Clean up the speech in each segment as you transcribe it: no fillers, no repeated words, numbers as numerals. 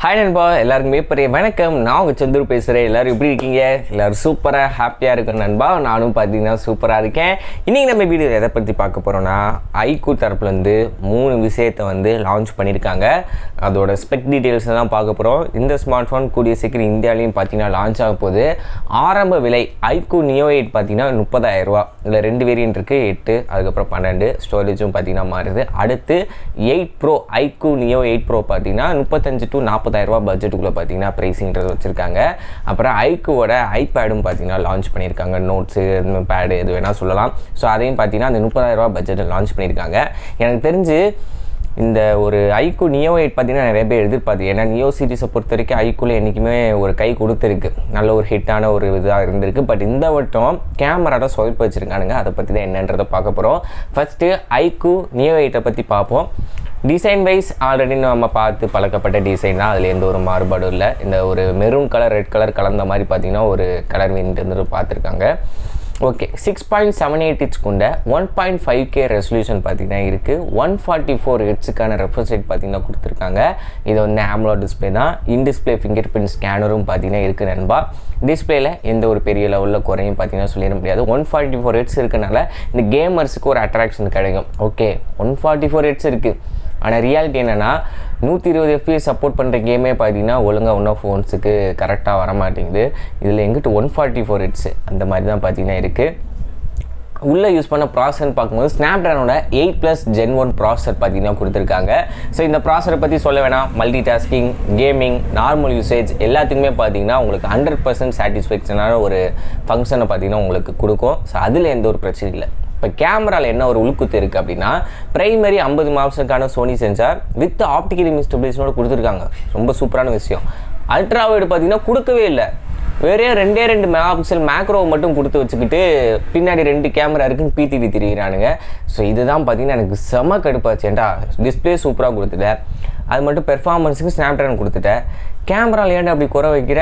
Hi நண்பா, எல்லாருக்குமே பெரிய வணக்கம். நான் உங்கள் சந்துரு பேசுகிறேன். எல்லோரும் எப்படி இருக்கீங்க? எல்லோரும் சூப்பராக ஹாப்பியாக இருக்கும் நண்பா. நானும் பார்த்தீங்கன்னா சூப்பராக இருக்கேன். இன்றைக்கி நம்ம வீடியோ எதை பற்றி பார்க்க போகிறோன்னா, ஐக்கூ தரப்புலேருந்து 3 விஷயத்தை வந்து லான்ச் பண்ணியிருக்காங்க. அதோட ஸ்பெக் டீட்டெயில்ஸ் தான் பார்க்க போகிறோம். இந்த ஸ்மார்ட் ஃபோன் கூடிய சீக்கிரம் இந்தியாவிலையும் பார்த்தீங்கன்னா லான்ச் ஆக போகுது. ஆரம்ப விலை ஐக்கூ நியோ 8 பார்த்தீங்கன்னா 30,000 ரூபா. இதில் 2 வேரியன்ட் இருக்குது, 8 அதுக்கப்புறம் 12. ஸ்டோரேஜும் பார்த்தீங்கன்னா மாறுது. அடுத்து 8 ப்ரோ ஐக்கூ நியோ 8 ப்ரோ பார்த்தீங்கன்னா 35 to 40,000 ரூபா பட்ஜெட்டுக்குள்ளே பார்த்தீங்கன்னா ப்ரைஸிங்கிறது வச்சுருக்காங்க. அப்புறம் ஐக்கூவோட ஐபேடும் பார்த்தீங்கன்னா லான்ச் பண்ணியிருக்காங்க. நோட்ஸு பேடு எது வேணால் சொல்லலாம். ஸோ அதையும் பார்த்தீங்கன்னா அந்த 30,000 ரூபா பட்ஜெட்டில் லான்ச் பண்ணியிருக்காங்க. எனக்கு தெரிஞ்சு இந்த ஒரு ஐக்கூ நியோ 8 பார்த்தீங்கன்னா நிறைய பேர் எதிர்பார்த்து, ஏன்னா நியோ சீரிஸை பொறுத்த வரைக்கும் ஐக்கூவில் என்றைக்குமே ஒரு கை கொடுத்துருக்கு, நல்ல ஒரு ஹிட்டான ஒரு இதாக இருந்திருக்கு. பட் இந்த வட்டம் கேமராட சொதப்பு வச்சுருக்கானுங்க. அதை பற்றி தான் என்னன்றதை பார்க்க போகிறோம். ஃபஸ்ட்டு ஐக்கூ நியோ 8 பற்றி பார்ப்போம். டிசைன் வைஸ் ஆல்ரெடி நம்ம பார்த்து பழக்கப்பட்ட டிசைன் தான், அதில் எந்த ஒரு மாறுபாடும் இல்லை. இந்த ஒரு மெரூன் கலர் ரெட் கலர் கலந்த மாதிரி பார்த்தீங்கன்னா ஒரு கலர் வேரியன்ட் வந்து பார்த்துருக்காங்க. ஓகே, 6.78 இன்ச் கொண்ட 1.5K ரெசல்யூஷன் பார்த்தீங்கன்னா இருக்குது. 144 ஹெட்ஸுக்கான ரெஃப்ரெஷ் ரேட் பார்த்தீங்கன்னா கொடுத்துருக்காங்க. இது வந்து AMOLED டிஸ்பிளே தான். இன் டிஸ்பிளே ஃபிங்கர் பிரிண்ட் ஸ்கேனரும் பார்த்தீங்கன்னா இருக்குது நண்பா. டிஸ்பிளேல எந்த ஒரு பெரிய லெவலில் குறையும் பார்த்தீங்கன்னா சொல்லிட முடியாது. 144 ஹெட்ஸ் இருக்கனால இந்த கேமர்ஸுக்கு ஒரு அட்ராக்ஷன் கிடைக்கும். ஓகே, 144 ஹெட்ஸ் இருக்குது. ஆனால் ரியாலிட்டி என்னென்னா 120 FPS சப்போர்ட் பண்ணுற கேமே பார்த்தீங்கன்னா ஒழுங்காக ஒன்றும் ஃபோன்ஸுக்கு கரெக்டாக வர மாட்டேங்குது. இதில் எங்கிட்ட 144 ஹெட்ஸு அந்த மாதிரி தான் பார்த்தீங்கன்னா இருக்குது. உள்ளே யூஸ் பண்ண ப்ராசர்னு பார்க்கும்போது ஸ்னாப்ட்ராகனோட 8+ Gen 1 ப்ராசர் பார்த்தீங்கன்னா கொடுத்துருக்காங்க. ஸோ இந்த ப்ராசரை பற்றி சொல்ல வேணாம். Multi tasking, gaming, normal usage எல்லாத்துக்குமே பார்த்தீங்கன்னா உங்களுக்கு 100% சாட்டிஸ்ஃபேக்ஷனான ஒரு ஃபங்க்ஷனை பார்த்தீங்கன்னா உங்களுக்கு கொடுக்கும். ஸோ அதில் எந்த ஒரு பிரச்சனையும் இல்லை. இப்போ கேமராவில் என்ன ஒரு உள்குத்து இருக்குது அப்படின்னா, பிரைமரி 50 மெகாபிக்சலுக்கான Sony sensor with optical image ஸ்டெபிலைசேஷனோட கொடுத்துருக்காங்க. ரொம்ப சூப்பரான விஷயம். அல்ட்ரா வைடு பார்த்தீங்கன்னா கொடுக்கவே இல்லை. வேறே 2 மெகாபிக்சல் மேக்ரோவை மட்டும் கொடுத்து வச்சுக்கிட்டு பின்னாடி 2 கேமரா இருக்குன்னு பீத்திட்டு திரிகிறானுங்க. ஸோ இதுதான் பார்த்தீங்கன்னா எனக்கு செம கடுப்பாச்சேன்டா. டிஸ்பிளே சூப்பராக கொடுத்துட்டேன், அது மட்டும் பெர்ஃபார்மன்ஸுக்கு ஸ்னாப்ட்ராகன் கொடுத்துட்டேன். கேமராவில் ஏன்டா அப்படி குறை வைக்கிற?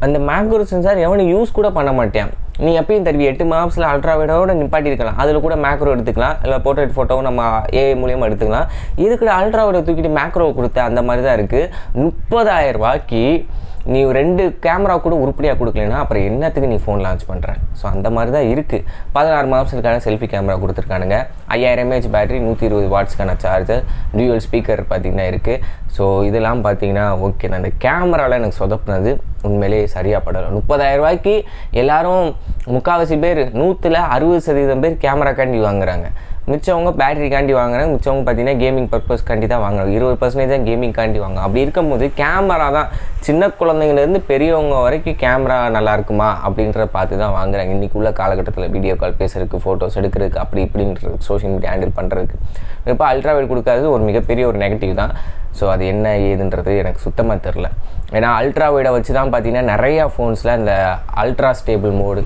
அந்த மேக்ரோ சென்சார் எவனும் யூஸ் கூட பண்ண மாட்டேன். நீ எப்பயும் தருவி 8 மெகாபிக்சல் அல்ட்ரா வைடோட நிப்பாட்டி இருக்கலாம். அதில் கூட மேக்ரோ எடுத்துக்கலாம், இல்லை போர்ட்ரேட் ஃபோட்டோவும் நம்ம ஏஐ மூலியமாக எடுத்துக்கலாம். இதுக்கு அல்ட்ரா வைடை தூக்கிட்டு மேக்ரோ கொடுத்த அந்த மாதிரி தான் இருக்குது. 30,000 ரூபாய்க்கு நீ 2 கேமரா கூட உருப்படியாக கொடுக்கலன்னா அப்புறம் என்னத்துக்கு நீ ஃபோன் லான்ச் பண்ணுற? ஸோ அந்த மாதிரி தான் இருக்குது. 16 மெகாபிக்சலுக்கான செல்ஃபி கேமரா கொடுத்துருக்கானுங்க. 5000 mAh பேட்டரி, 120 வாட்ஸ்க்கான சார்ஜர், டியூவல் ஸ்பீக்கர் பார்த்தீங்கன்னா இருக்குது. ஸோ இதெல்லாம் பார்த்தீங்கன்னா ஓகே. நான் இந்த கேமராவில் எனக்கு சொதப்புனது உண்மையிலே சரியாக படலை. 30,000 ரூபாய்க்கு எல்லோரும் முக்கால்வாசி பேர் 100ல் 60% பேர் கேமராக்காண்டி வாங்குறாங்க. மிச்சவங்க பேட்டரிக்காண்டி வாங்குறாங்க. மிச்சவங்க பார்த்தீங்கன்னா கேமிங் பர்பஸ்க்காண்டி தான் வாங்குறாங்க. 20% தான் கேமிங்காண்டி வாங்க. அப்படி இருக்கும்போது கேமரா தான் சின்ன குழந்தைங்கலேருந்து பெரியவங்க வரைக்கும் கேமரா நல்லா இருக்குமா அப்படின்றத பார்த்து தான் வாங்குறாங்க. இன்றைக்கி உள்ள காலகட்டத்தில் வீடியோ கால் பேசுறதுக்கு, ஃபோட்டோஸ் எடுக்கிறதுக்கு, அப்படி இப்படின்றது சோஷியல் மீடியா ஹேண்டில் பண்ணுறதுக்கு. இப்போ அல்ட்ரா வைட் கொடுக்காதது ஒரு மிகப்பெரிய ஒரு நெகட்டிவ் தான். ஸோ அது என்ன ஏதுன்றது எனக்கு சுத்தமாக தெரில. ஏன்னா அல்ட்ரா வைடை வச்சு தான் பார்த்தீங்கன்னா நிறையா ஃபோன்ஸில் இந்த அல்ட்ரா ஸ்டேபிள் மோடு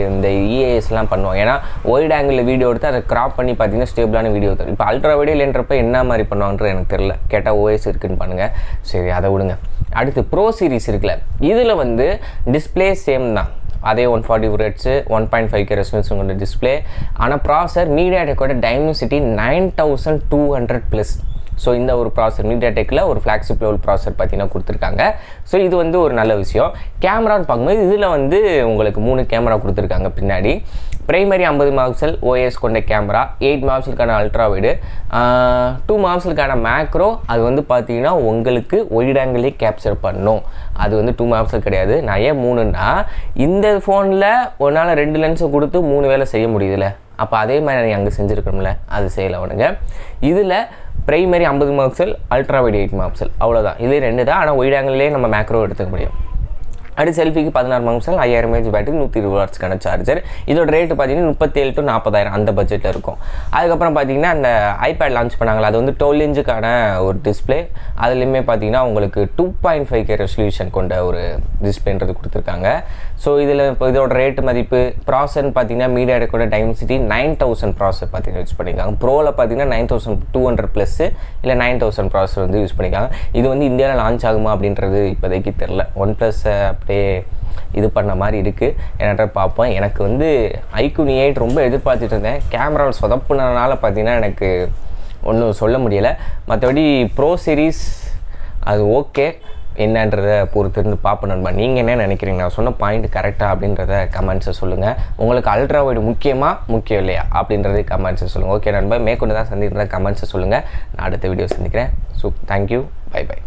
இந்த இஏஎஸ்லாம் பண்ணுவாங்க. ஏன்னா ஒயிட் ஆங்கிளில் வீடியோ எடுத்து அதை கிராப் பண்ணி பார்த்தீங்கன்னா ஸ்டேபிளான வீடியோ தரும். இப்போ அல்ட்ரா வைடே இல்லைன்றப்ப என்ன மாதிரி பண்ணுவாங்கன்றது எனக்கு தெரில. கேட்டால் ஓஎஸ் இருக்குன்னு பண்ணுங்கள். சரி, அதை விடுங்க. அடுத்து ப்ரோ சீரிஸ் இருக்குல்ல, இதில் வந்து டிஸ்பிளே சேம் தான். அதே 144 ஹெட்ஸு 1.5K ரெசல்யூஷன் கொண்ட டிஸ்பிளே. ஆனால் ப்ராசர் மீடியாடெக்கோட டைமென்சிட்டி 9200+. ஸோ இந்த ஒரு ப்ராசர் மீடியாடெக்கில் ஒரு ஃப்ளாக்ஷிப் லெவல் ப்ராசர் பார்த்தீங்கன்னா கொடுத்துருக்காங்க. ஸோ இது வந்து ஒரு நல்ல விஷயம். கேமரான்னு பார்க்கும்போது இதில் வந்து உங்களுக்கு 3 கேமரா கொடுத்துருக்காங்க. பின்னாடி பிரைமரி 50 மெகாபிக்சல் ஓஎஸ் கொண்ட கேமரா, 8 மெகாபிக்சலுக்கான அல்ட்ரா வைடு, 2 மெகாபிக்சலுக்கான மேக்ரோ. அது வந்து பார்த்தீங்கன்னா உங்களுக்கு ஒயிட் ஆங்கிளே கேப்சர் பண்ணும். அது வந்து 2 மெகாபிக்சல் கிடையாது. நான் ஏன் 3ன்னா, இந்த ஃபோனில் ஒன்றால் 2 லென்ஸை கொடுத்து 3 வேலை செய்ய முடியுதுல்ல. அப்போ அதே மாதிரி நீ அங்கே செஞ்சுருக்கணும்ல, அது செய்யலை அவனுங்க. இதில் primary 50 megapixel, ultra wide 8 megapixel, அவ்வளோதான். இது 2 தான். ஆனால் ஒயிட் ஆங்கிள்லேயே நம்ம மேக்ரோ எடுத்துக்க முடியும். அடுத்து செல்ஃபிக்கு 16 மெகாபிக்சல், 5000 mAh பேட்டரி, 120 வாட்ஸ்க்கான சார்ஜர். இதோட ரேட்டு பார்த்தீங்கன்னா 37 to 40,000 அந்த பட்ஜெட்டில் இருக்கும். அதுக்கப்புறம் பார்த்தீங்கன்னா அந்த ஐபேட் லான்ச் பண்ணாங்களா, அது வந்து 12 இன்ச்சுக்கான ஒரு டிஸ்பிளே. அதுலேயுமே பார்த்தீங்கன்னா உங்களுக்கு 2.5K ரெசல்யூஷன் கொண்ட ஒரு டிஸ்பிளேன்றது கொடுத்துருக்காங்க. ஸோ இதில் இப்போ இதோட ரேட்டு மதிப்பு ப்ராசர்னு பார்த்தீங்கன்னா மீடியாடெக்கோட டைமென்சிட்டி 9000 ப்ராசர் பார்த்தீங்கன்னா யூஸ் பண்ணியிருக்காங்க. ப்ரோவில் பார்த்தீங்கன்னா 9200+ இல்லை 9000 ப்ராசர் வந்து யூஸ் பண்ணியிருக்காங்க. இது வந்து இந்தியாவில் லான்ச் ஆகுமா அப்படின்றது இப்போதைக்கு தெரில. OnePlus அப்படியே இது பண்ண மாதிரி இருக்குது. என்னட்ட பார்ப்போம். எனக்கு வந்து ஐக்கூ நியோ 8 ரொம்ப எதிர்பார்த்துட்டு இருந்தேன். கேமராவில் சொதப்புனதுனால பார்த்தீங்கன்னா எனக்கு ஒன்றும் சொல்ல முடியலை. மற்றபடி ப்ரோ சீரீஸ் அது ஓகே. என்னன்றதை பொறுத்து இருந்து பார்ப்போம் நண்பா. நீங்கள் என்ன நினைக்கிறீங்க, நான் சொன்ன பாயிண்ட் கரெக்டாக அப்படின்றத கமெண்ட்ஸை சொல்லுங்கள். உங்களுக்கு அல்ட்ரா வைடு முக்கியம் இல்லையா அப்படின்றத கமெண்ட்ஸை சொல்லுங்கள். ஓகே நண்பா, மேற்கொண்டு தான் சந்திக்கிறதா கமெண்ட்ஸை சொல்லுங்கள். நான் அடுத்த வீடியோ சந்திக்கிறேன். Thank you, bye by.